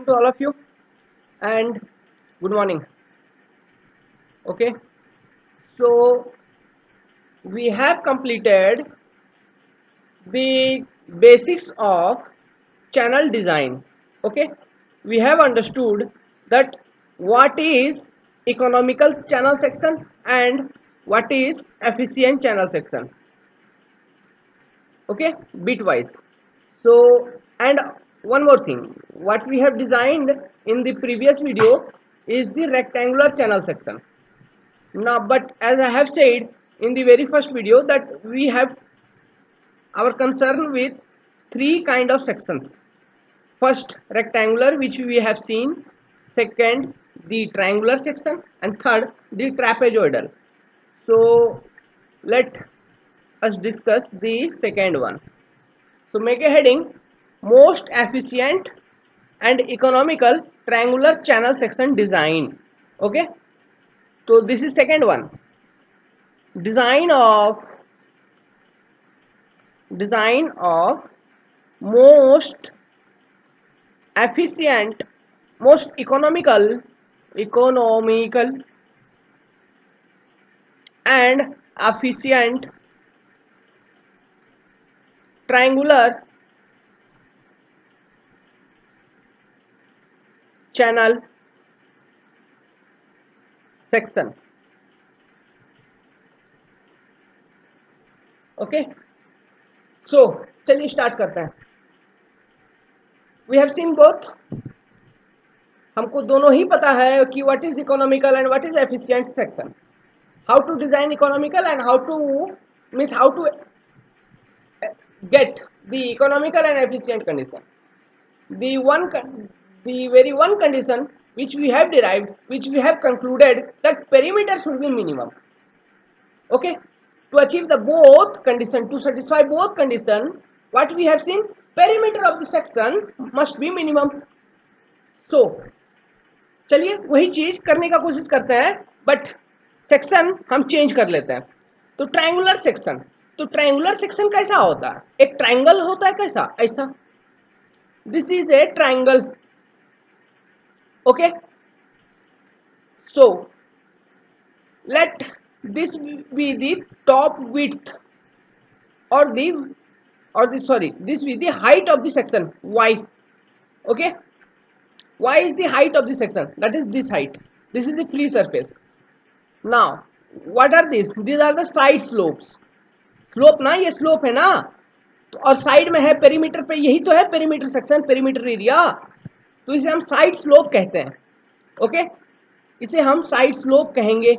afternoon to all of you and good morning. Okay, so we have completed the basics of channel design. Okay, we have understood that what is economical channel section and what is efficient channel section. Okay, bitwise. So, and one more thing, what we have designed in the previous video is the rectangular channel section. Now, but as I have said in the very first video that we have our concern with three kind of sections. First, rectangular, which we have seen. Second, the triangular section, and third, the trapezoidal. So let us discuss the second one. So make a heading, most efficient and economical triangular channel section design. Okay, so this is second one, design of most efficient, most economical and efficient triangular channel section. Okay, so चलिए start करते हैं. We have seen both, हमको दोनों ही पता है कि what is economical and what is efficient section. How to design economical and how to means how to get the economical and efficient condition. The very one condition which we have derived, which we have concluded that perimeter should be minimum. Okay, to achieve the both condition, to satisfy both condition, what we have seen, perimeter of the section must be minimum. So चलिए वही चीज करने का कोशिश करते हैं, but section हम change कर लेते हैं. तो ट्रायंगुलर सेक्शन, तो ट्रायंगुलर सेक्शन कैसा होता है? एक ट्रायंगल होता है कैसा, ऐसा. This is a triangle. Okay, so let this be the top width or the sorry, this be the height of the section y. Okay, y is the height of the section, that is this height. This is the free surface. Now what are these are the side slopes. Slope ना, ये slope है ना, तो और side में है perimeter पे, यही तो है पेरीमीटर सेक्शन, पेरीमीटर एरिया, तो इसे हम साइड स्लोप कहते हैं. ओके, इसे हम साइड स्लोप कहेंगे,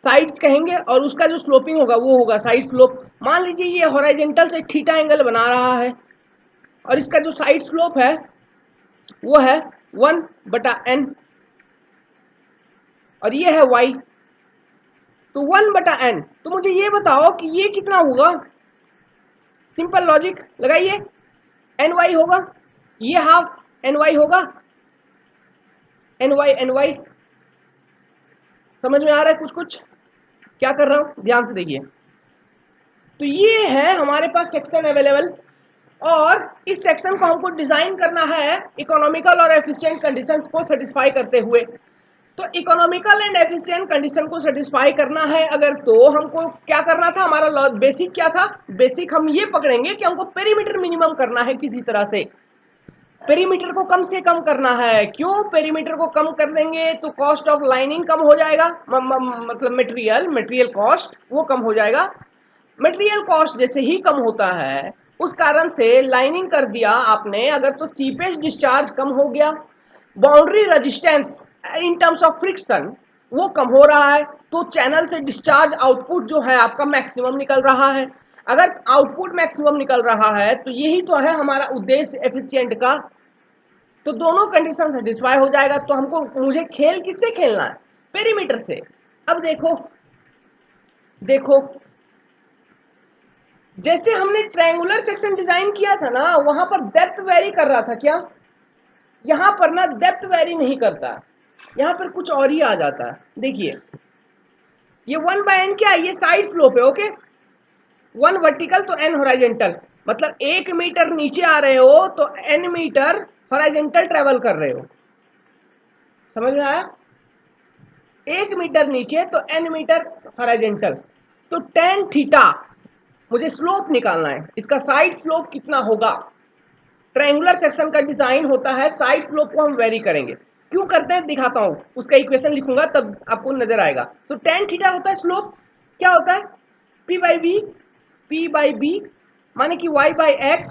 साइड्स कहेंगे, और उसका जो स्लोपिंग होगा वो होगा साइड स्लोप. मान लीजिए ये हॉरिजॉन्टल से थीटा एंगल बना रहा है और इसका जो साइड स्लोप है वो है 1/n और ये है y. तो 1/n, तो मुझे ये बताओ कि ये कितना होगा. सिंपल लॉजिक लगाइए, ny होगा, ये हाफ ny होगा, ny. समझ में आ रहा है कुछ कुछ क्या कर रहा हूं, ध्यान से देखिए. तो ये है हमारे पास सेक्शन अवेलेबल, और इस सेक्शन को हमको डिजाइन करना है इकोनॉमिकल और एफिशिएंट कंडीशंस को सेटिस्फाई करते हुए. तो इकोनॉमिकल एंड एफिशिएंट कंडीशन को सेटिस्फाई करना है अगर, तो हमको क्या करना था, हमारा बेसिक क्या था. बेसिक हम ये पकड़ेंगे कि हमको पेरीमीटर मिनिमम करना है, किसी तरह से पेरीमीटर को कम से कम करना है. क्यों, पेरीमीटर को कम कर देंगे तो कॉस्ट ऑफ लाइनिंग कम हो जाएगा, मतलब मटेरियल कॉस्ट वो कम हो जाएगा. मटेरियल कॉस्ट जैसे ही कम होता है उस कारण से लाइनिंग कर दिया आपने अगर, तो सीपेज डिस्चार्ज कम हो गया, boundary resistance in terms of friction वो कम हो रहा है, तो चैनल से डिस्चार्ज आउटपुट जो है आपका मैक्सिमम निकल रहा है. अगर आउटपुट मैक्सिमम निकल रहा है तो यही तो है हमारा उद्देश्य एफिशिएंट का. तो दोनों कंडीशन सेटिस्फाई हो जाएगा. तो हमको, मुझे खेल किससे खेलना है, पेरीमीटर से. अब देखो जैसे हमने ट्रायंगुलर सेक्शन डिजाइन किया था ना, वहां पर डेप्थ वेरी कर रहा था क्या, यहां पर ना डेप्थ वेरी नहीं करता, यहां पर कुछ और ही आ जाता है. देखिए ये 1/n क्या है, ये साइड स्लोप है. ओके, 1 वर्टिकल तो n हॉरिजॉन्टल, मतलब 1 मीटर नीचे आ रहे हो तो n मीटर हॉरिजॉन्टल ट्रेवल कर रहे हो, समझ में आया? 1 मीटर नीचे तो n मीटर हॉरिजॉन्टल, तो tan थीटा मुझे स्लोप निकालना है, इसका साइड स्लोप कितना होगा। ट्रायंगुलर सेक्शन का डिजाइन होता है, साइड स्लोप को हम वेरी करेंगे, क्यों करते हैं दिखाता हूं, उसका इक्वेशन लिखूंगा तब आपको नजर आएगा। तो tan थीटा होता है स्लोप, क्या होता है p बाई बी माने कि y बाई एक्स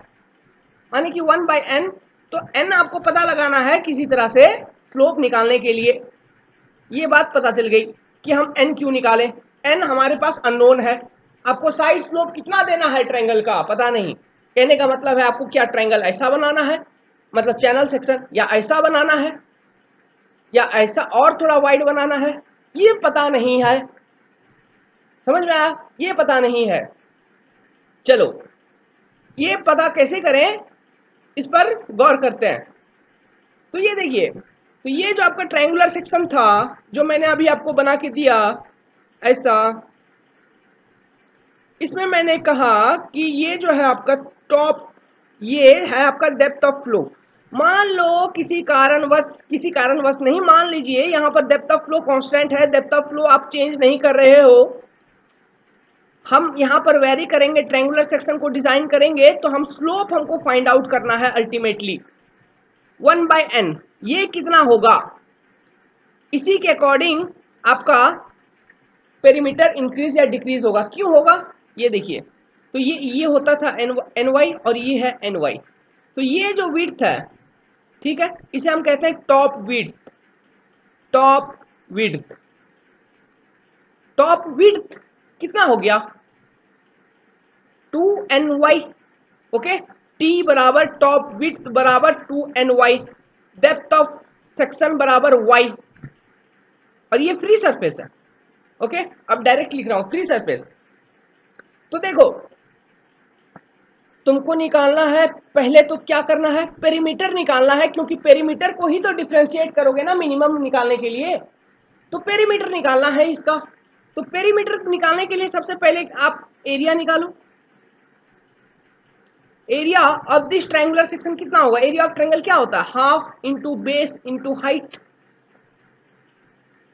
माने कि 1/n। तो n आपको पता लगाना है किसी तरह से स्लोप निकालने के लिए। ये बात पता चल गई कि हम n क्यों निकालें, n हमारे पास अननोन है। आपको साइड स्लोप कितना देना है ट्रायंगल का पता नहीं, कहने का मतलब है आपको क्या ट्रायंगल ऐसा बनाना है, मतलब चैनल सेक्शन, या ऐसा बनाना है, या ऐसा और थोड़ा वाइड बनाना है, ये पता नहीं है। समझ में आया? ये पता नहीं है। चलो ये पता कैसे करें, इस पर गौर करते हैं। तो ये देखिए, तो ये जो आपका ट्रायंगुलर सेक्शन था जो मैंने अभी आपको बना के दिया ऐसा, इसमें मैंने कहा कि ये जो है आपका टॉप, ये है आपका डेप्थ ऑफ फ्लो। मान लो किसी कारणवश नहीं, मान लीजिए यहाँ पर डेप्थ ऑफ फ्लो कांस्टेंट है, डेप्थ ऑफ फ्लो आप चेंज नहीं कर रहे हो, हम यहाँ पर वेरी करेंगे, ट्रायंगुलर सेक्शन को डिजाइन करेंगे, तो हम स्लोप हमको फाइंड आउट करना है अल्टीमेटली 1/n, ये कितना होगा, इसी के अकॉर्डिंग आपका पेरीमीटर इंक्रीज या डिक्रीज होगा। क्यों होगा ये देखिए, तो ये होता था एन वाई और ये है एन वाई, तो ये जो विड्थ है, ठीक है, इसे हम कहते हैं top width. Top width, top width कितना हो गया 2ny, ओके, t बराबर टॉप विड्थ बराबर 2ny, डेप्थ ऑफ सेक्शन बराबर y, और ये फ्री सरफेस है, ओके। अब डायरेक्ट लिख रहा हूं फ्री सरफेस। तो देखो तुमको निकालना है, पहले तो क्या करना है, पेरीमीटर निकालना है, क्योंकि पेरीमीटर को ही तो डिफरेंशिएट करोगे ना मिनिमम निकालने के लिए, तो पेरीमीटर निकालना है इसका। तो पेरीमीटर निकालने के लिए सबसे पहले आप एरिया निकालो। Area of this triangular section कितना होगा, एरिया ऑफ ट्रायंगल क्या होता है, half into base into height,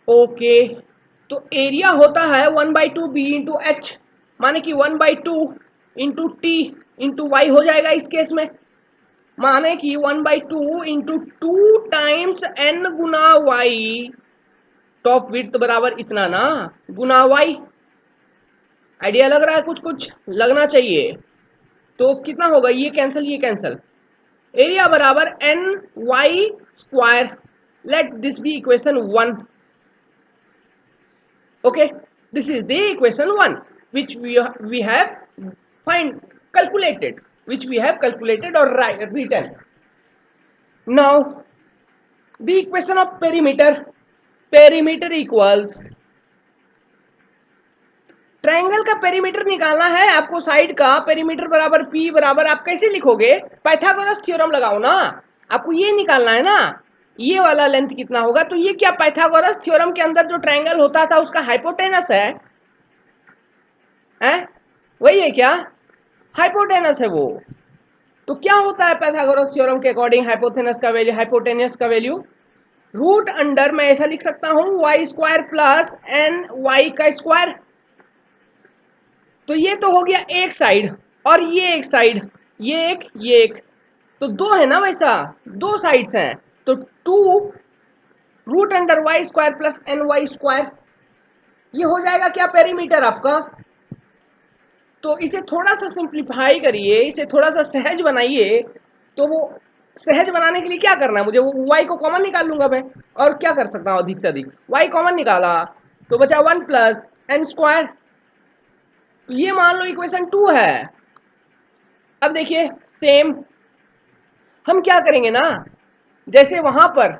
okay. तो एरिया होता है 1/2 बी इंटू एच, माने कि 1/2 इंटू टी इंटू वाई हो जाएगा इस केस में, माने कि 1/2 इंटू 2 टाइम्स एन गुना वाई, टॉप विड्थ बराबर इतना ना, गुना वाई। आइडिया लग रहा है, कुछ कुछ लगना चाहिए। तो कितना होगा, ये कैंसिल ये कैंसिल, एरिया बराबर n y square, let this be equation 1, okay, this is the equation 1 which we have find calculated, which we have calculated or written. Now the equation of perimeter, perimeter equals, triangle का perimeter निकालना है आपको, side का perimeter बराबर p बराबर, आप कैसे लिखोगे, पाइथागोरस थ्योरम लगाओ ना, आपको ये निकालना है ना, ये वाला लेंथ कितना होगा। तो ये क्या पाइथागोरस थ्योरम के अंदर जो ट्रायंगल होता था उसका हाइपोटेनस है, वही है क्या, हाइपोटेनस है वो। तो क्या होता है पाइथागोरस थ्योरम के अकॉर्डिंग हाइपोटेनस का वैल्यू, हाइपोटेनस का वैल्यू रूट अंडर, मैं ऐसा लिख सकता हूं y square plus n y का स्क्वायर। तो ये तो हो गया एक साइड, और ये एक साइड, ये एक, तो दो है ना वैसा, दो साइड्स हैं, तो 2 root under y square plus n y square, ये हो जाएगा क्या पेरीमीटर आपका। तो इसे थोड़ा सा सिंप्लीफाई करिए, इसे थोड़ा सा सहज बनाइए। तो वो सहज बनाने के लिए क्या करना है मुझे, वो y को कॉमन निकाल लूंगा मैं, और क्या कर सकता हूँ अधिक से अधिक, y कॉमन निकाला तो बचा 1 प्लस एन स्क्वायर। तो ये मान लो इक्वेशन 2 है। अब देखिए सेम हम क्या करेंगे ना, जैसे वहां पर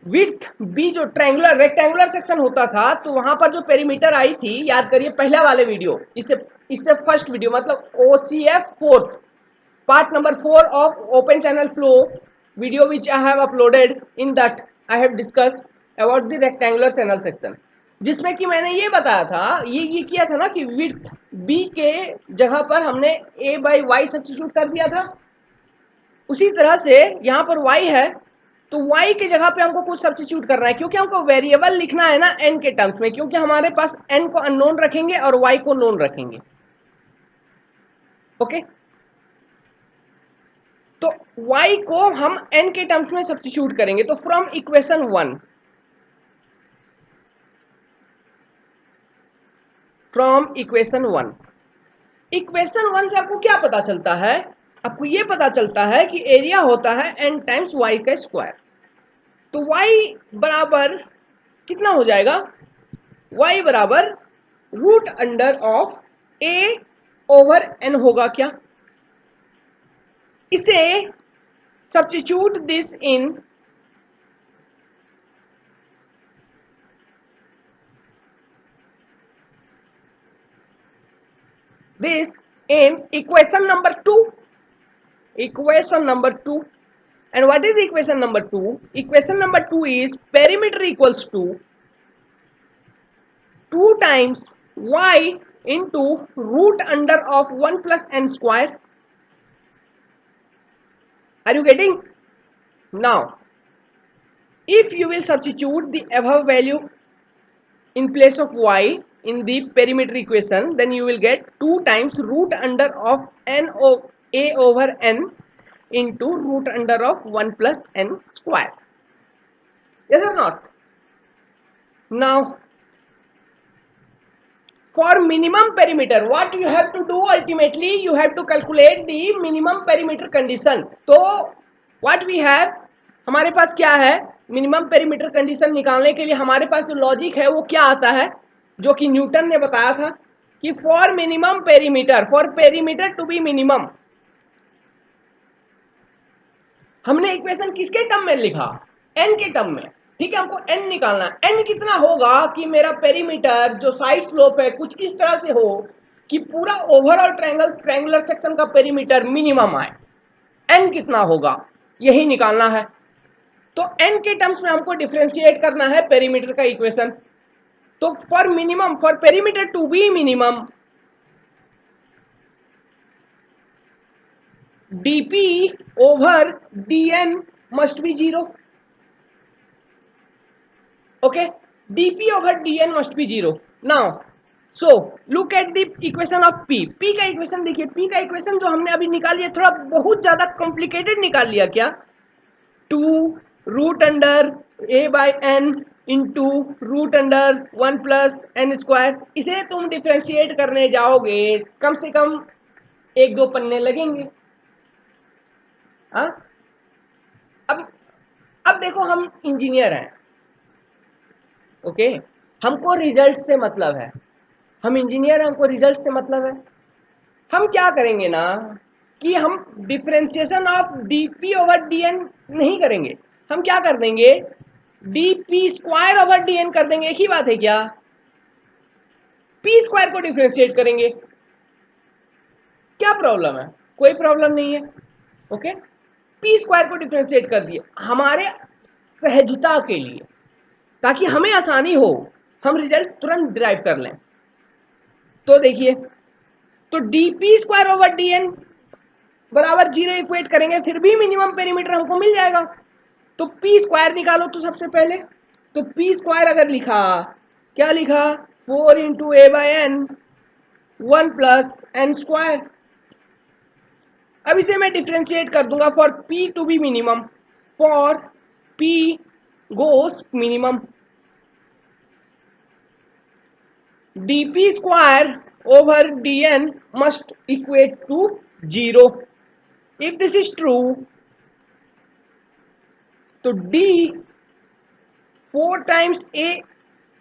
विड्थ बी जो ट्रायंगुलर रेक्टेंगुलर सेक्शन होता था, तो वहां पर जो पेरीमीटर आई थी, याद करिए पहला वाले वीडियो, इससे फर्स्ट वीडियो, मतलब OCF 4 part number 4 of open channel flow video which I have uploaded, in that I have discussed about the rectangular channel section, जिसमें कि मैंने ये बताया था, ये किया था ना कि विड्थ b के जगह पर हमने a by y सब्स्टिट्यूट कर दिया था, उसी तरह से यहाँ पर y है, तो y की जगह पे हमको कुछ सब्स्टिट्यूट करना है, क्योंकि हमको वेरिएबल लिखना है ना n के टर्म्स में, क्योंकि हमारे पास n को अननोन रखेंगे और y को नोन रखेंगे। ओके, तो y को हम n के टर्म्स में सब्स्टिट्यूट करेंगे। तो फ्रॉम इक्वेशन 1, इक्वेशन 1 से आपको क्या पता चलता है? आपको ये पता चलता है कि एरिया होता है n टाइम्स y का स्क्वायर। तो y बराबर कितना हो जाएगा? y बराबर root under of a over n होगा क्या? इसे substitute this in equation number 2. And what is equation number 2? Equation number 2 is perimeter equals to 2 times y into root under of 1 plus n square. Are you getting? Now, if you will substitute the above value in place of y in the perimeter equation, then you will get 2 times root under of a over n into root under of 1 plus n square. Yes or not? Now, for minimum perimeter, what you have to do ultimately, you have to calculate the minimum perimeter condition. तो what we have, हमारे पास क्या है? Minimum perimeter condition निकालने के लिए हमारे पास जो logic है वो क्या आता है, जो कि न्यूटन ने बताया था कि for minimum perimeter, for perimeter to be minimum, हमने इक्वेशन किसके टर्म में लिखा? n के टर्म में। ठीक है, हमको n निकालना है। n कितना होगा कि मेरा पेरीमीटर जो साइड स्लोप है कुछ इस तरह से हो कि पूरा ओवरऑल ट्रायंगुलर सेक्शन का पेरीमीटर मिनिमम आए। n कितना होगा यही निकालना है। तो n के टर्म्स में हमको डिफरेंशिएट करना है पेरीमीटर का इक्वेशन। तो for minimum, for perimeter to be minimum, dp over dn must be 0. Okay, dp over dn must be 0. Now, so look at the equation of p. p का equation देखिए, p का equation जो हमने अभी निकाल लिया थोड़ा बहुत ज्यादा कॉम्प्लिकेटेड निकाल लिया क्या? 2 root under a by n into root under 1 plus n square. इसे तुम डिफ्रेंशिएट करने जाओगे कम से कम 1-2 पन्ने लगेंगे। हाँ, अब देखो, हम इंजीनियर हैं। ओके, हमको रिजल्ट से मतलब है, हम इंजीनियर हैं, हमको रिजल्ट से मतलब है। हम क्या करेंगे ना कि हम differentiation of dp over dn नहीं करेंगे, हम क्या कर देंगे, dp स्क्वायर ओवर dn कर देंगे। एक ही बात है क्या? p स्क्वायर को डिफरेंशिएट करेंगे। क्या प्रॉब्लम है? कोई प्रॉब्लम नहीं है। ओके, p स्क्वायर को डिफरेंशिएट कर दिए हमारे सहजता के लिए, ताकि हमें आसानी हो, हम रिजल्ट तुरंत डिराइव कर लें। तो देखिए, तो dp स्क्वायर ओवर dn बराबर 0 इक्वेट करेंगे, फिर भी मिनिमम पेरीमीटर हमको मिल जाएगा। तो p स्क्वायर निकालो तो सबसे पहले, तो p स्क्वायर अगर लिखा, क्या लिखा? 4 into a by n 1 plus n square. अब इसे मैं डिफ्रेंशिएट कर दूंगा for p to be minimum, for p goes minimum, dp square over dn must equate to 0. If this is true, तो d 4 times a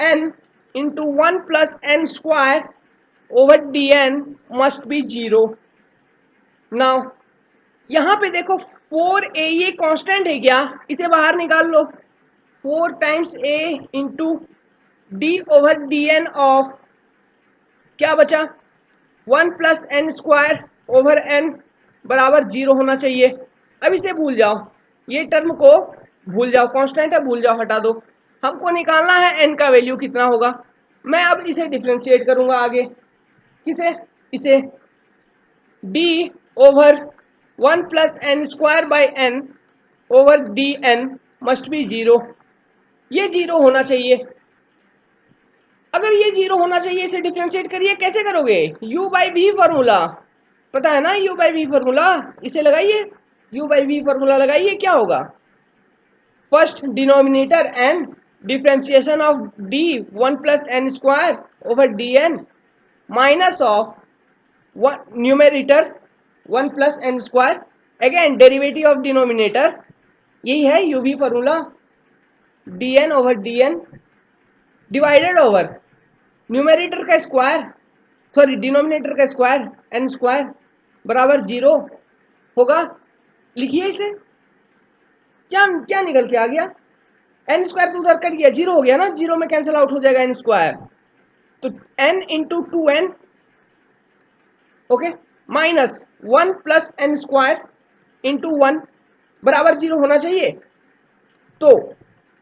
n into 1 plus n square over dn must be 0. Now, यहाँ पे देखो 4a ये constant है क्या? इसे बाहर निकाल लो। 4 times a into d over d n of क्या बचा? 1 plus n square over n बराबर 0 होना चाहिए। अब इसे भूल जाओ, ये टर्म को भूल जाओ, कांस्टेंट है, भूल जाओ, हटा दो। हमको निकालना है एन का वैल्यू कितना होगा। मैं अब इसे डिफ्रेंशिएट करूंगा आगे। किसे? इसे d over 1 plus n square by n over d n must be 0। ये 0 होना चाहिए। अगर ये 0 होना चाहिए, इसे डिफ्रेंशिएट करिए, कैसे करोगे? u बाई वी फॉर्मूला पता है ना, u बाई वी फॉर्मूला, इसे लगाइए, u बाई वी फॉर्मूला लगाइए, क्या होगा? First denominator n, differentiation of d 1 plus n square over d n minus of numerator 1 plus n square, again derivative of denominator, यही है u v formula, d n over d n divided over numerator का square, sorry denominator का square, n square बराबर 0 होगा। लिखिए इसे, क्या क्या निकल के आ गया? एन स्क्वायर तो उधर कट गया, 0 हो गया ना, 0 में कैंसिल आउट हो जाएगा एन स्क्वायर, तो n into 2n, okay, minus 1 plus n square into 1 बराबर 0 होना चाहिए। तो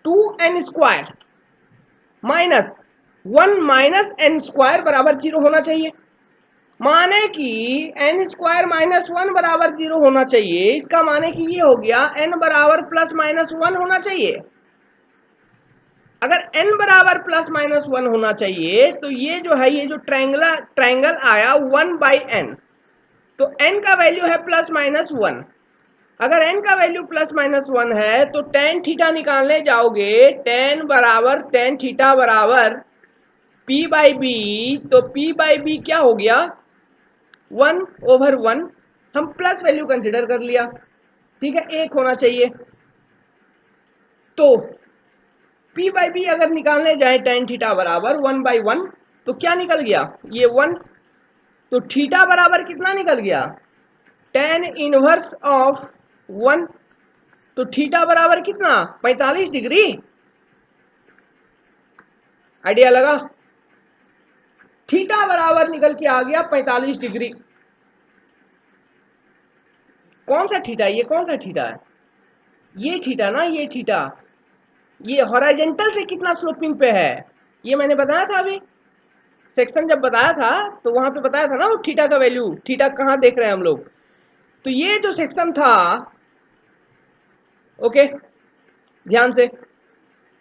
2n square minus 1 minus n square बराबर 0 होना चाहिए। माने कि एन स्क्वायर माइनस 1 बराबर 0 होना चाहिए, इसका माने कि ये हो गया एन बराबर प्लस माइनस 1 होना चाहिए। अगर n बराबर प्लस माइनस 1 होना चाहिए तो ये जो है, ये जो ट्रायंगल आया 1 बाई एन, तो n का वैल्यू है प्लस माइनस 1। अगर n का वैल्यू प्लस माइनस 1 है तो टेन थीटा निकालने जाओगे, टेन थीटा बराबर p बाई बी, तो p बाई बी क्या हो गया? 1 ओवर 1, हम प्लस वैल्यू कंसिडर कर लिया, ठीक है, 1 होना चाहिए। तो p बाई बी अगर निकालने जाए टेन थीटा बराबर 1 बाई 1, तो क्या निकल गया? ये 1, तो थीटा बराबर कितना निकल गया? टेन इनवर्स ऑफ 1, तो थीटा बराबर कितना? 45 डिग्री। आइडिया लगा? थीटा बराबर निकल के आ गया 45 डिग्री। कौन सा थीटा? ये कौन सा थीटा है? ये थीटा ना, ये थीटा, ये हॉरिजॉन्टल से कितना स्लोपिंग पे है, ये मैंने बताया था अभी सेक्शन जब बताया था, तो वहां पे बताया था ना वो थीटा का वैल्यू। थीटा कहाँ देख रहे हैं हम लोग? तो ये जो सेक्शन था, ओके ध्यान से,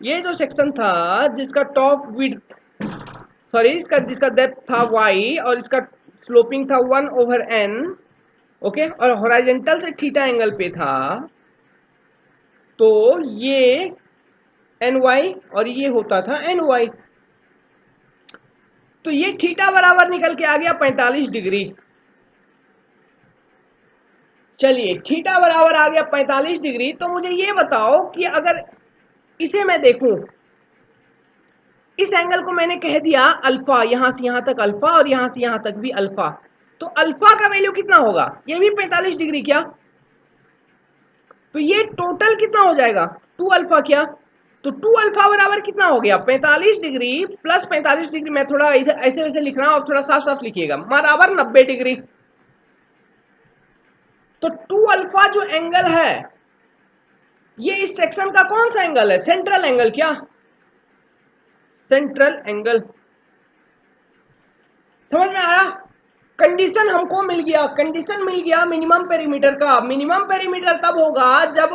ये जो सेक्शन था जिसका टॉप विड्थ, सॉरी जिसका डेप्थ था y और इसका स्लोपिंग था 1 ओवर n, ओके, और हॉरिजॉन्टल से थीटा एंगल पे था, तो ये एन वाई और ये होता था एन वाई, तो ये थीटा बराबर निकल के आ गया 45 डिग्री। चलिए थीटा बराबर आ गया 45 डिग्री, तो मुझे ये बताओ कि अगर इसे मैं देखूं, इस एंगल को मैंने कह दिया अल्फा, यहां से यहां तक अल्फा और यहां से यहां तक भी अल्फा, तो अल्फा का वैल्यू कितना होगा? ये भी 45 डिग्री क्या? तो ये टोटल कितना हो जाएगा? 2 अल्फा क्या? तो 2 अल्फा बराबर कितना हो गया? 45 डिग्री प्लस 45 डिग्री, मैं थोड़ा इधर ऐसे वैसे लिख रहा हूं, और थोड़ा साफ साफ लिखिएगा, बराबर 90 डिग्री। तो 2 अल्फा जो एंगल है, ये इस सेक्शन का कौन सा एंगल है? सेंट्रल एंगल क्या? Central angle. समझ में आया? कंडीशन हमको मिल गया, कंडीशन मिल गया मिनिमम पेरीमीटर का। मिनिमम पेरीमीटर तब होगा जब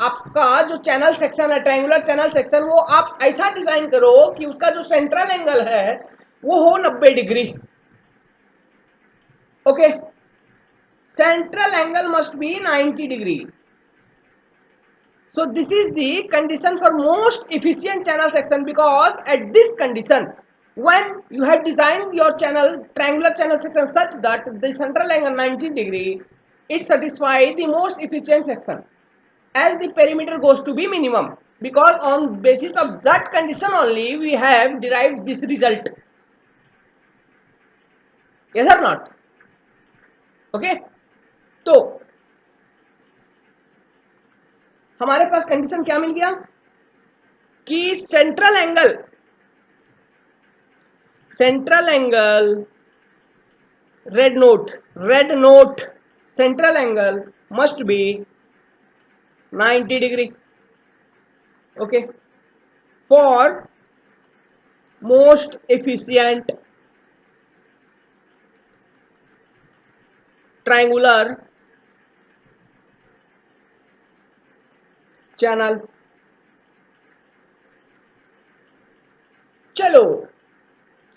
आपका जो चैनल सेक्शन है, ट्रायंगुलर चैनल सेक्शन, वो आप ऐसा डिजाइन करो कि उसका जो सेंट्रल एंगल है वो हो 90 degree. Okay, central angle must be 90 degree. So this is the condition for most efficient channel section, because at this condition, when you have designed your channel triangular channel section such that the central angle 90 degree, it satisfies the most efficient section as the perimeter goes to be minimum, because on basis of that condition only we have derived this result. Yes or not? Okay, तो हमारे पास condition क्या मिल गया कि central angle red note central angle must be 90 degree, okay, for most efficient triangular channel. चलो,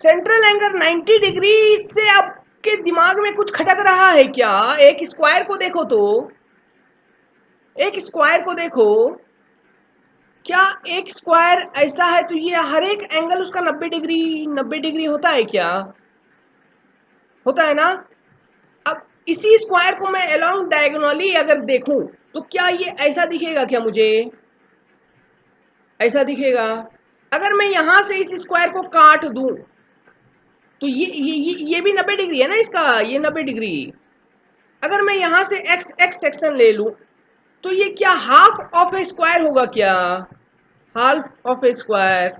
central angle 90 degree से आपके दिमाग में कुछ खटक रहा है क्या? एक स्क्वायर को देखो तो, एक स्क्वायर को देखो, क्या एक स्क्वायर ऐसा है तो ये हर एक एंगल उसका 90 डिग्री होता है क्या? होता है ना? अब इसी स्क्वायर को मैं अलोंग डायगोनली अगर देखूं तो क्या ये ऐसा दिखेगा क्या मुझे? ऐसा दिखेगा? अगर मैं यहां से इस स्क्वायर को काट दूं तो ये भी 90 डिग्री है ना इसका, ये 90 डिग्री। अगर मैं यहां से एक्स एक्स सेक्शन ले लूं तो ये क्या हाफ ऑफ ए स्क्वायर होगा क्या? Half of A square.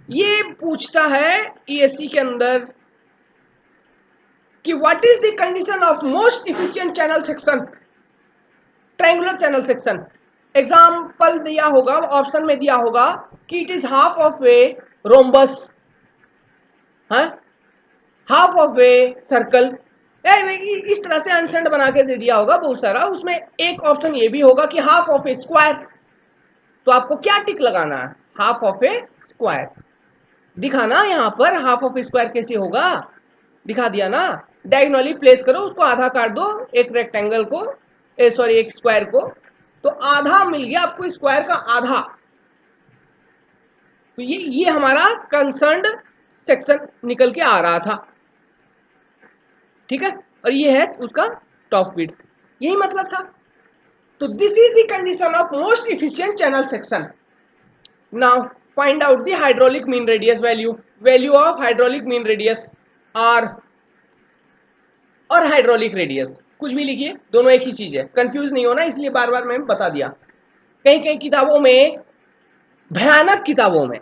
ये पूछता है ईएससी के अंदर कि what is the condition of most efficient channel section, triangular channel section. Example दिया होगा, ऑप्शन में दिया होगा कि it is half of a rhombus, है हाफ ऑफ ए सर्कल। इस तरह से आंसर बना के दे दिया होगा बहुत सारा। उसमें एक ऑप्शन ये भी होगा कि हाफ ऑफ ए स्क्वायर। तो आपको क्या टिक लगाना है? हाफ ऑफ ए स्क्वायर दिखाना। यहाँ पर हाफ ऑफ ए स्क्वायर कैसे होगा, दिखा दिया ना। डायगोनली प्लेस करो, उसको आधा काट दो एक रेक्टेंगल को, सॉरी एक स्क्वायर को, तो आधा मिल गया आपको स्क्वायर का आधा। तो ये हमारा कंसर्न्ड सेक्शन निकल के आ रहा था, ठीक है। और ये है उसका टॉप विड्थ, यही मतलब था। तो this is the condition of most efficient channel section. Now find out the hydraulic mean radius value. Value of hydraulic mean radius R और हाइड्रोलिक रेडियस, कुछ भी लिखिए, दोनों एक ही चीज है, कंफ्यूज नहीं होना, इसलिए बार बार मैंने बता दिया। कई कई किताबों में, भयानक किताबों में,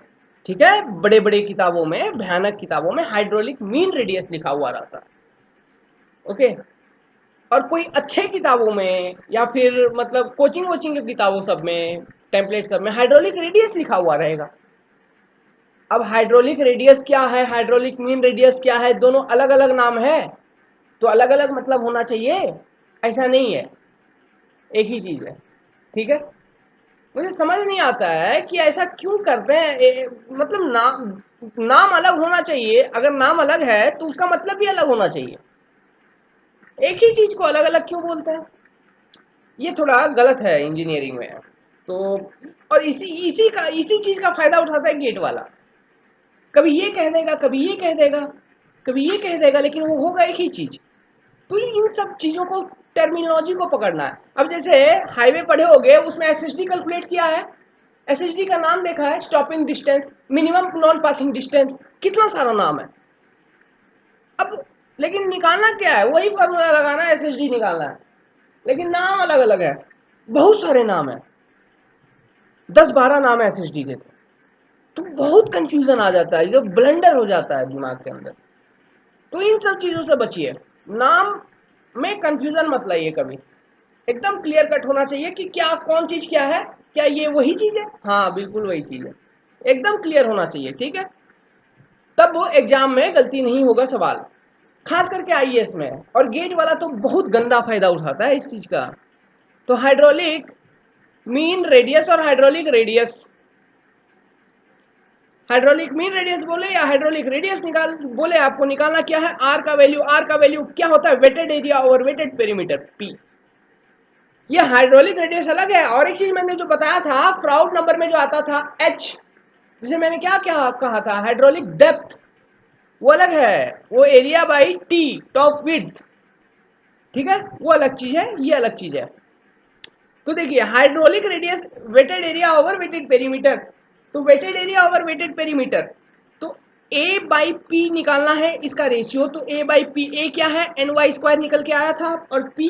ठीक है, बड़े बड़े किताबों में, भयानक किताबों में हाइड्रोलिक मीन रेडियस लिखा हुआ रहता है, ओके। और कोई अच्छे किताबों में या फिर मतलब कोचिंग वोचिंग की किताबों सब में, टेम्पलेट सब में हाइड्रोलिक रेडियस लिखा हुआ रहेगा। अब हाइड्रोलिक रेडियस क्या है, हाइड्रोलिक मीन रेडियस क्या है, दोनों अलग अलग नाम है, तो अलग अलग मतलब होना चाहिए, ऐसा नहीं है, एक ही चीज है, ठीक है। मुझे समझ नहीं आता है कि ऐसा क्यों करते हैं। मतलब नाम अलग होना चाहिए, अगर नाम अलग है तो उसका मतलब भी अलग होना चाहिए, एक ही चीज को अलग अलग क्यों बोलते हैं? ये थोड़ा गलत है इंजीनियरिंग में। तो और इसी चीज का फायदा उठाता है गेट वाला, कभी ये कह देगा, कभी ये कह देगा, कभी ये कह देगा, लेकिन वो होगा एक ही चीज। तो इन सब चीजों को, टर्मिनोलॉजी को पकड़ना है। अब जैसे हाईवे पढ़े होगे, उसमें एसएसडी कैलकुलेट किया है, एसएसडी का नाम देखा है, stopping distance, minimum non passing distance, कितना सारा नाम है। अब लेकिन निकालना क्या है, वही फॉर्मूला लगाना है, एसएसडी निकालना है, लेकिन नाम अलग अलग है, बहुत सारे नाम है, 10-12 नाम है एसएसडी के, तो बहुत कंफ्यूजन आ जाता है, जो ब्लंडर हो जाता है दिमाग के अंदर। तो इन सब चीजों से बचिए, नाम में कंफ्यूजन मत लाइए कभी, एकदम क्लियर कट होना चाहिए कि क्या कौन चीज क्या है, क्या ये वही चीज है, हाँ बिल्कुल वही चीज है, एकदम क्लियर होना चाहिए, ठीक है। तब वो एग्जाम में गलती नहीं होगा सवाल, खास करके आईएएस में। और गेट वाला तो बहुत गंदा फायदा उठाता है इस चीज का। तो हाइड्रोलिक मीन रेडियस और hydraulic radius, hydraulic mean radius बोले या हाइड्रोलिक रेडियस निकाल बोले, आपको निकालना क्या है, आर का वैल्यू। आर का वैल्यू क्या होता है, weighted area over wetted perimeter, P. ये हाइड्रोलिक रेडियस अलग है। और एक चीज मैंने जो बताया था, फ्राउड नंबर में जो आता था एच, जिसे मैंने क्या क्या कहा था, हाइड्रोलिक डेप्थ, वो अलग है, वो area by T, top width, ठीक है, वो अलग चीज है, ये अलग चीज है। तो देखिए hydraulic radius wetted area over wetted perimeter, तो wetted area over wetted perimeter, तो ए बाई पी निकालना है इसका रेशियो। तो ए बाई पी, ए क्या है, एन वाई स्क्वायर निकल के आया था, और P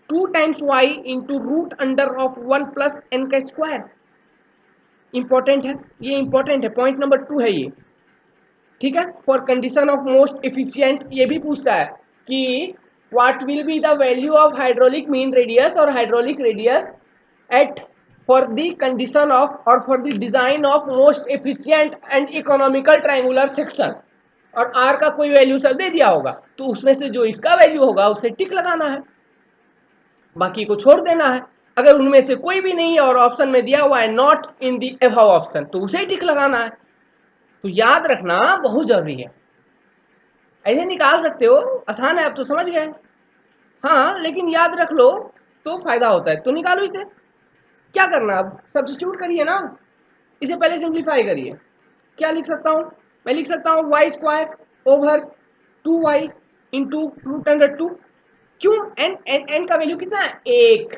2 times y into root under of 1 plus n का स्क्वायर। इंपॉर्टेंट है, ये इंपॉर्टेंट है, पॉइंट नंबर 2 है ये, ठीक है। For condition of most efficient, ये भी पूछता है कि what will be the value of hydraulic mean radius और hydraulic radius at for the condition of और for the design of most efficient and economical triangular section. और R का कोई वैल्यू सर दे दिया होगा, तो उसमें से जो इसका वैल्यू होगा उसे टिक लगाना है, बाकी को छोड़ देना है। अगर उनमें से कोई भी नहीं है और ऑप्शन में दिया हुआ है not in the above option, तो उसे टिक लगाना है। तो याद रखना बहुत जरूरी है। ऐसे निकाल सकते हो, आसान है, अब तो समझ गए। हाँ, लेकिन याद रख लो तो फायदा होता है। तो निकालो इसे। क्या करना, अब सब्स्टिट्यूट करिए ना। इसे पहले सिंप्लीफाई करिए। क्या लिख सकता हूँ? मैं लिख सकता हूँ y square over 2y into root under 2। क्यों? एन एन एन का वैल्यू कितना है? 1।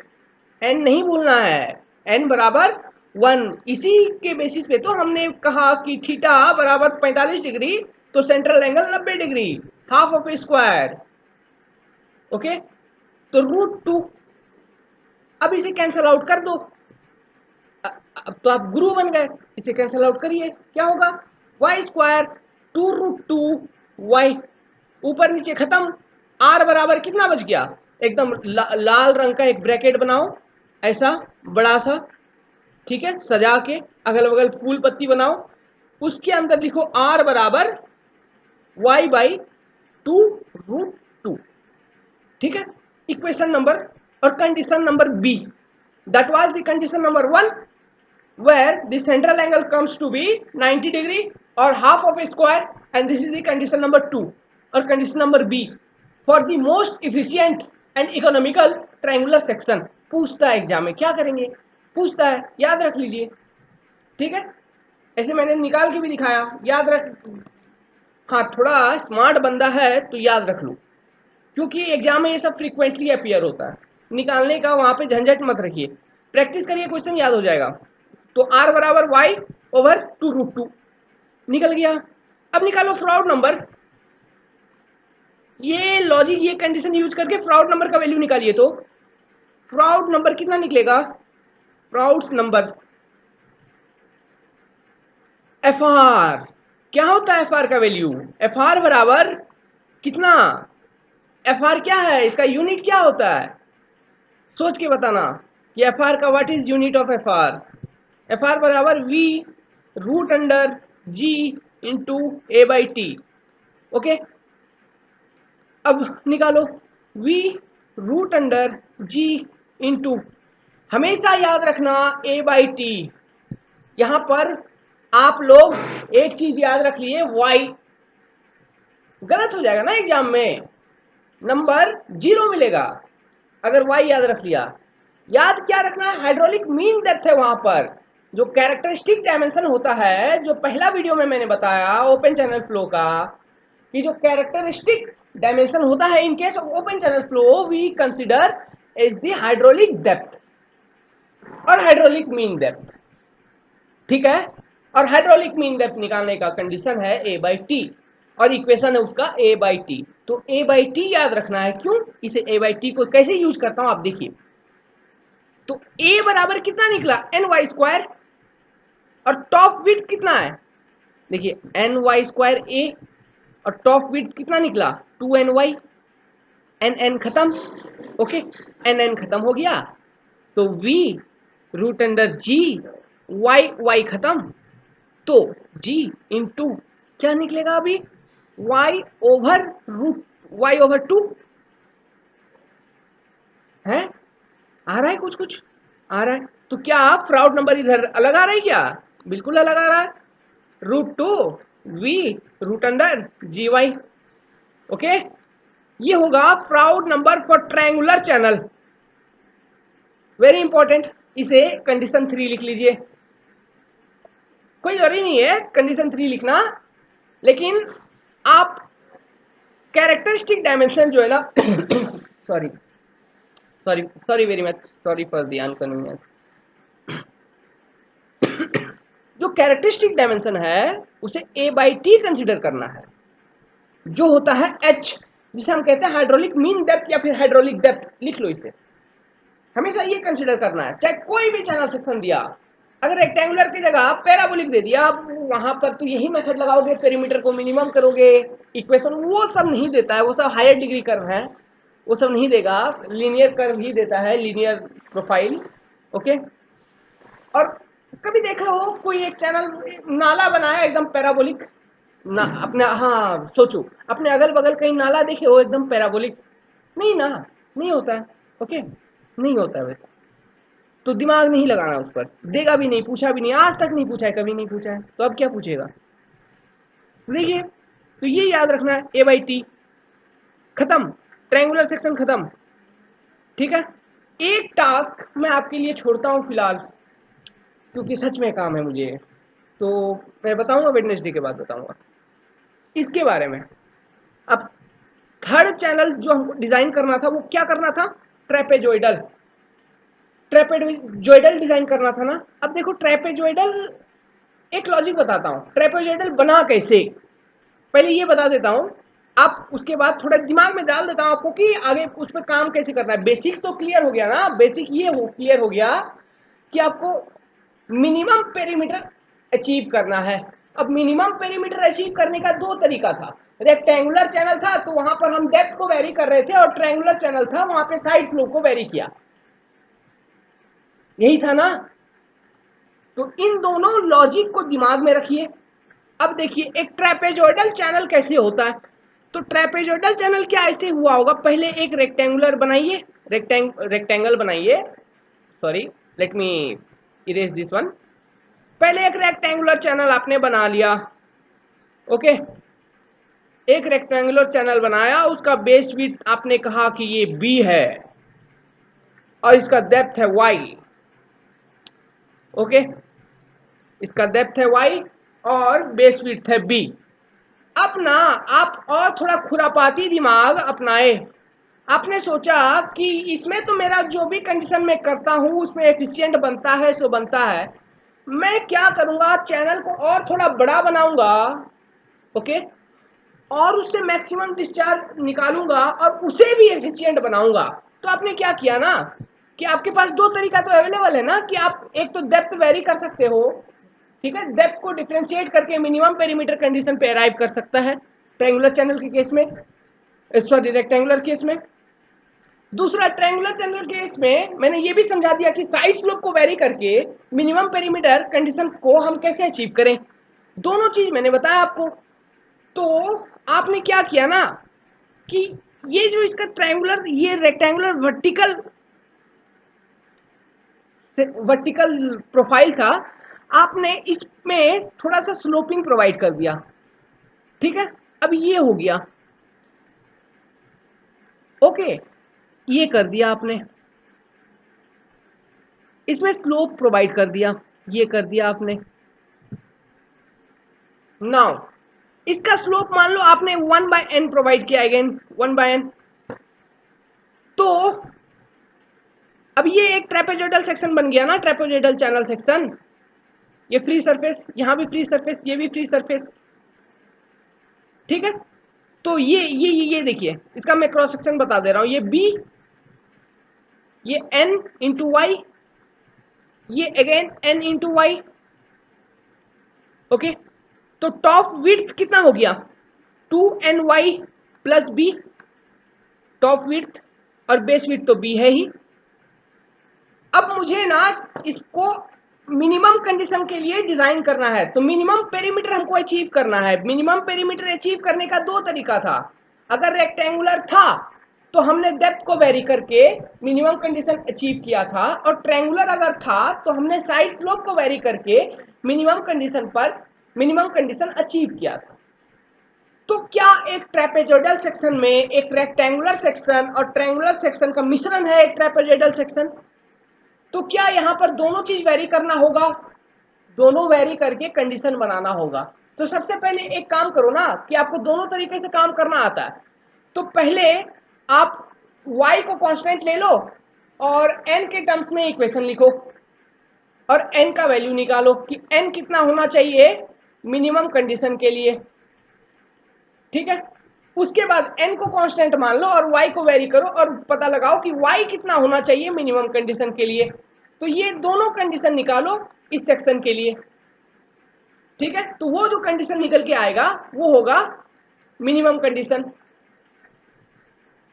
एन नहीं भूलना है, एन बराबर 1। इसी के बेसिस पे तो हमने कहा कि थीटा बराबर 45 डिग्री, तो central angle 90 degree, half of A square. Okay, तो रूट 2। अब इसे कैंसल आउट कर दो। अब तो आप गुरु बन गए। इसे कैंसल आउट करिए, क्या होगा? वाई स्क्वायर 2√2y, ऊपर नीचे खत्म। r बराबर कितना बच गया? एकदम लाल रंग का एक ब्रैकेट बनाओ, ऐसा बड़ा सा, ठीक है, सजा के अगल बगल फूल पत्ती बनाओ। उसके अंदर लिखो r बराबर y/2√2। ठीक है, इक्वेशन नंबर और condition number B, that was the condition number 1, where the central angle comes to be 90 degree or half of a square, and this is the condition number 2 or condition number B for the most efficient and economical triangular section। पूछता है exam में, क्या करेंगे? पूछता है, याद रख लीजिए। ठीक है, ऐसे मैंने निकाल के भी दिखाया, याद रख। हाँ, थोड़ा स्मार्ट बंदा है तो याद रख लो, क्योंकि एग्जाम में ये सब फ्रीक्वेंटली अपीयर होता है। निकालने का वहां पे झंझट मत रखिए, प्रैक्टिस करिए, क्वेश्चन याद हो जाएगा। तो r बराबर y/2√2 निकल गया। अब निकालो फ्राउड नंबर। ये लॉजिक, ये कंडीशन यूज करके फ्राउड नंबर का वैल्यू निकालिए। तो फ्राउड नंबर कितना निकलेगा? फ्राउड नंबर fr, क्या होता है fr का वैल्यू? fr बराबर कितना? fr क्या है, इसका यूनिट क्या होता है? सोच के बताना कि fr का what is unit of fr। fr बराबर v√g इंटू a/t। ओके, अब निकालो v√g इंटू, हमेशा याद रखना a/t। यहां पर आप लोग एक चीज याद रख लिए, y। गलत हो जाएगा ना एग्जाम में, नंबर 0 मिलेगा अगर y याद रख लिया। याद क्या रखना है? हाइड्रोलिक मीन डेप्थ है वहां पर, जो कैरेक्टरिस्टिक डायमेंशन होता है, जो पहला वीडियो में मैंने बताया ओपन चैनल फ्लो का, कि जो कैरेक्टरिस्टिक डायमेंशन होता है in case of open channel flow we consider as the hydraulic depth और हाइड्रोलिक मीन डेप्थ। ठीक है, और हाइड्रोलिक मीन डेप्थ निकालने का कंडीशन है a/t और इक्वेशन है उसका a/t। तो a/t याद रखना है। क्यों? इसे a/t को कैसे यूज करता हूं आप देखिए। तो a बराबर कितना निकला? ny² और टॉप विड्थ कितना है? देखिए ny² a और टॉप विड्थ कितना निकला? 2ny। n खत्म। ओके, n खत्म हो गया, तो v√g y खत्म, तो g इंटू क्या निकलेगा अभी? y/2 है। आ रहा है कुछ कुछ आ रहा है? तो क्या फ्राउड नंबर इधर अलग आ रहा है क्या? बिल्कुल अलग आ रहा है। √2 v√g y। ओके, ये होगा Froude number for triangular channel. Very important, इसे कंडीशन 3 लिख लीजिए। कोई जरूरी नहीं है कंडीशन 3 लिखना, लेकिन आप कैरेक्टरिस्टिक डायमेंशन जो है ना sorry sorry sorry very much, sorry for the inconvenience. जो कैरेक्टरिस्टिक डायमेंशन है उसे a/t कंसीडर करना है, जो होता है h, जिसे हम कहते हैं हाइड्रोलिक मीन डेप्थ या फिर हाइड्रोलिक डेप्थ। लिख लो इसे, हमेशा ये कंसीडर करना है, चाहे कोई भी चैनल सेक्शन दिया। अगर रेक्टेंगुलर की जगह पैराबोलिक दे दिया, आप वहां पर तो यही मेथड लगाओगे, पेरीमीटर को मिनिमम करोगे, इक्वेशन वो सब नहीं देता है, वो सब हायर डिग्री कर्व है, वो सब नहीं देगा। लीनियर कर्व ही देता है, लीनियर प्रोफाइल। ओके, और कभी देखा हो कोई एक चैनल नाला बनाया एकदम पैराबोलिक ना अपने, हाँ सोचो अपने अगल बगल कहीं नाला देखे हो एकदम पैराबोलिक? नहीं ना, नहीं होता है। ओके, नहीं होता है वैसा। तो दिमाग नहीं लगाना उस पर, देगा भी नहीं, पूछा भी नहीं, आज तक नहीं पूछा है, कभी नहीं पूछा है, तो अब क्या पूछेगा। देखिए, तो ये याद रखना है, ए बाई टी खत्म, ट्रायंगुलर सेक्शन खत्म। ठीक है, एक टास्क मैं आपके लिए छोड़ता हूं फिलहाल, क्योंकि सच में काम है मुझे, तो मैं बताऊंगा वेडनेसडे के बाद बताऊंगा इसके बारे में। अब थर्ड चैनल जो हमको डिजाइन करना था वो क्या करना था, ट्रेपेजोइडल, ट्रेपेजोइडल डिजाइन करना था ना। अब देखो ट्रेपेजोइडल, एक लॉजिक बताता हूं, ट्रेपेजोइडल बना कैसे, पहले ये बता देता हूं, आप उसके बाद थोड़ा दिमाग में डाल देता हूं आपको कि आगे उस पर काम कैसे करना है। बेसिक तो क्लियर हो गया ना, बेसिक ये क्लियर हो गया कि आपको मिनिमम पेरीमीटर अचीव करना है। अब मिनिमम पेरीमीटर अचीव करने का दो तरीका था, रेक्टेंगुलर चैनल था तो वहां पर हम डेप्थ को वेरी कर रहे थे, और ट्रायंगुलर चैनल था वहां पे साइड स्लोप को वेरी किया, यही था ना। तो इन दोनों लॉजिक को दिमाग में रखिए। अब देखिए एक ट्रेपेजोइडल चैनल कैसे होता है, तो ट्रेपेजोइडल चैनल क्या ऐसे हुआ होगा, पहले एक रेक्टेंगुलर बनाइए, रेक्टेंगल बनाइए, sorry let me erase this one. पहले एक रेक्टेंगुलर चैनल आपने बना लिया, ओके, एक रेक्टेंगुलर चैनल बनाया, उसका बेस विड्थ आपने कहा कि ये बी है और इसका डेप्थ है वाई, ओके, इसका डेप्थ है वाई और बेस विड्थ है बी। अब ना आप और थोड़ा खुरापाती दिमाग अपनाए, आपने सोचा कि इसमें तो मेरा जो भी कंडीशन में करता हूं उसमें एफिशिएंट बनता है सो बनता है, मैं क्या करूंगा, चैनल को और थोड़ा बड़ा बनाऊंगा, ओके, और उससे मैक्सिमम डिस्चार्ज निकालूंगा और उसे भी एफिशिएंट बनाऊंगा। तो आपने क्या किया ना कि आपके पास दो तरीका तो अवेलेबल है ना, कि आप एक तो डेप्थ वेरी कर सकते हो, ठीक है, डेप्थ को डिफरेंशिएट करके मिनिमम पेरीमीटर कंडीशन पे अराइव कर सकता है ट्रायंगुलर चैनल के केस में, सॉरी रेक्टेंगुलर केस में। दूसरा ट्रायंगुलर चैनल केस में मैंने ये भी समझा दिया कि साइड स्लोप को वेरी करके मिनिमम पेरीमीटर कंडीशन को हम कैसे अचीव करें, दोनों चीज मैंने बताया आपको। तो आपने क्या किया ना कि ये जो इसका ट्रायंगुलर, ये रेक्टेंगुलर वर्टिकल वर्टिकल प्रोफाइल था, आपने इसमें थोड़ा सा स्लोपिंग प्रोवाइड कर दिया, ठीक है। अब ये हो गया, ओके, ये कर दिया आपने, इसमें स्लोप प्रोवाइड कर दिया, ये कर दिया आपने। नाउ इसका स्लोप मान लो आपने 1/n प्रोवाइड किया, अगेन 1/n। तो अब ये एक ट्रेपेजोइडल सेक्शन बन गया ना, ट्रेपेजोइडल चैनल सेक्शन, ये फ्री सरफेस, यहां भी फ्री सरफेस, ये भी फ्री सरफेस, ठीक है। तो ये देखिए, इसका मैं क्रॉस सेक्शन बता दे रहा हूं, ये बी, ये n इंटू वाई, ये again n into y, okay. तो टॉप विड्थ कितना हो गया, 2ny plus B, top width, और बेस विड्थ तो बी है ही। अब मुझे ना इसको मिनिमम कंडीशन के लिए डिजाइन करना है, तो मिनिमम पेरीमीटर हमको अचीव करना है। मिनिमम पेरीमीटर अचीव करने का दो तरीका था, अगर रेक्टेंगुलर था तो हमने डेप्थ को वेरी करके मिनिमम कंडीशन अचीव किया था, और ट्रायंगुलर अगर था तो हमने साइड स्लोप को वेरी करके मिनिमम कंडीशन पर मिनिमम कंडीशन अचीव किया था। तो क्या एक ट्रेपेजोइडल सेक्शन में एक रेक्टेंगुलर सेक्शन और ट्रायंगुलर सेक्शन का मिश्रण है एक ट्रेपेजोइडल सेक्शन, तो क्या यहां पर दोनों चीज वेरी करना होगा, दोनों वेरी करके कंडीशन बनाना होगा। तो सबसे पहले एक काम करो ना कि आपको दोनों तरीके से काम करना आता है, तो पहले आप y को कांस्टेंट ले लो और n के टर्म्स में इक्वेशन लिखो और n का वैल्यू निकालो कि n कितना होना चाहिए मिनिमम कंडीशन के लिए, ठीक है। उसके बाद n को कांस्टेंट मान लो और y को वेरी करो और पता लगाओ कि y कितना होना चाहिए मिनिमम कंडीशन के लिए। तो ये दोनों कंडीशन निकालो इस सेक्शन के लिए, ठीक है। तो वो जो कंडीशन निकल के आएगा वो होगा मिनिमम कंडीशन।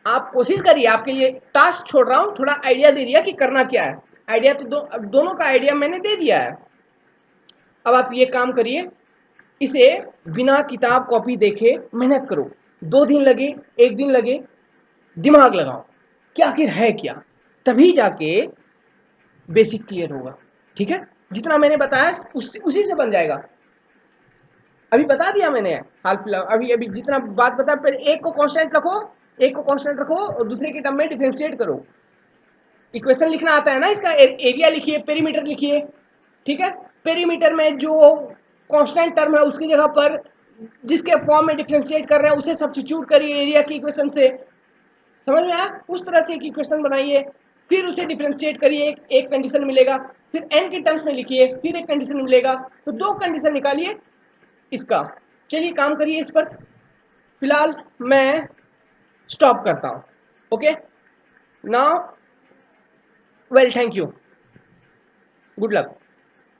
आप कोशिश करिए, आपके लिए टास्क छोड़ रहा हूं, थोड़ा आइडिया दे दिया कि करना क्या है, आइडिया तो दोनों का आइडिया मैंने दे दिया है। अब आप ये काम करिए, इसे बिना किताब कॉपी देखे मेहनत करो, 2 दिन लगे, 1 दिन लगे, दिमाग लगाओ कि आखिर है क्या, तभी जाके बेसिक क्लियर होगा। ठीक है, जितना मैंने बताया उसी से बन जाएगा। अभी बता दिया मैंने हाल फिलहाल, अभी अभी जितना बात बता, पहले एक को कांस्टेंट रखो, एक को कांस्टेंट रखो और दूसरे के टर्म में डिफरेंशिएट करो। इक्वेशन लिखना आता है ना इसका, एरिया लिखिए, पेरीमीटर लिखिए। ठीक है, पेरीमीटर में जो कांस्टेंट टर्म है उसकी जगह पर जिसके फॉर्म में डिफरेंशिएट कर रहे हैं उसे सब्स्टिट्यूट करिए एरिया की इक्वेशन से। समझ में आया? उस तरह से एक इक्वेशन बनाइए, फिर उसे डिफरेंशिएट करिए, एक कंडीशन मिलेगा, फिर n के टर्म्स में लिखिए, फिर एक कंडीशन मिलेगा, तो दो कंडीशन निकालिए इसका। चलिए काम करिए इस पर। फिलहाल मैं स्टॉप करता हूं। Okay, now well, thank you, good luck.